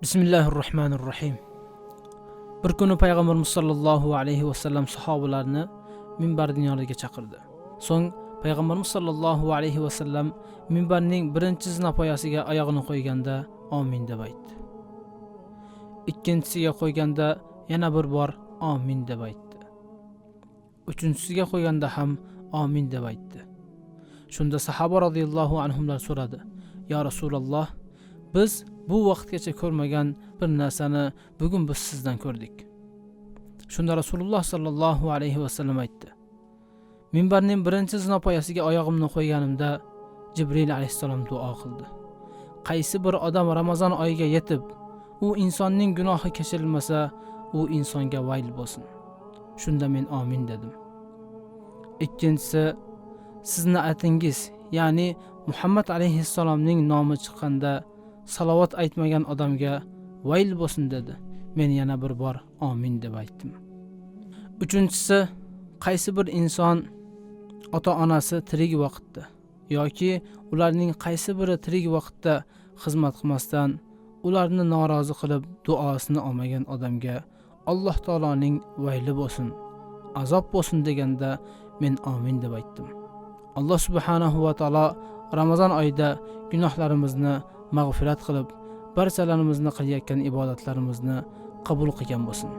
Bismillahirrohmanirrohim. Bir kuni Payg'ambarimiz sollallohu alayhi vasallam sahobalarni minbarning yoniga chaqirdi. So'ng Payg'ambarimiz sollallohu alayhi vasallam minbarning birinchi zinapoyasiga oyog'ini qo'yganda amin deb aytdi. Ikkinchisiga qo'yganda yana bir bor amin deb aytdi. Uchinchisiga qo'yganda ham amin deb aytdi. Shunda sahoba radhiyallohu anhumlar so'radi: "Ya Rasululloh, biz bu vaqtgacha ko'rmagan bir narsani bugun biz sizdan ko'rdik." Shunda Rasululloh sallallohu alayhi vasallam aytdi: "Minbarning birinchi zinapoyasiga oyog'imni qo'yganimda Jibril alayhissalom duo qildi. Qaysi bir odam Ramazon oyiga yetib, u insonning gunohi kechirilmasa, u insonga vayl bo'lsin." Shunda men amin dedim. Ikkinchisi, sizni atingiz, ya'ni Muhammad alayhissalomning nomi chiqqanda salovat aytmagan odamga vayl bo'lsin dedi. Men yana bir bor amin deb aytdim. Uchinchisi, qaysi bir inson ota-onasi tirik vaqtda yoki ularning qaysi biri tirik vaqtda xizmat qilmasdan, ularni norozi qilib duosini olmagan odamga Alloh taoloning vayli bo'lsin, azob bo'lsin deganda men amin deb aytdim. Alloh subhanahu va taolo Ramazon oyida gunohlarimizni mag'firat qilib, barchalarimizni qilayotgan ibodatlarimizni qabul qilgan bo'lsin.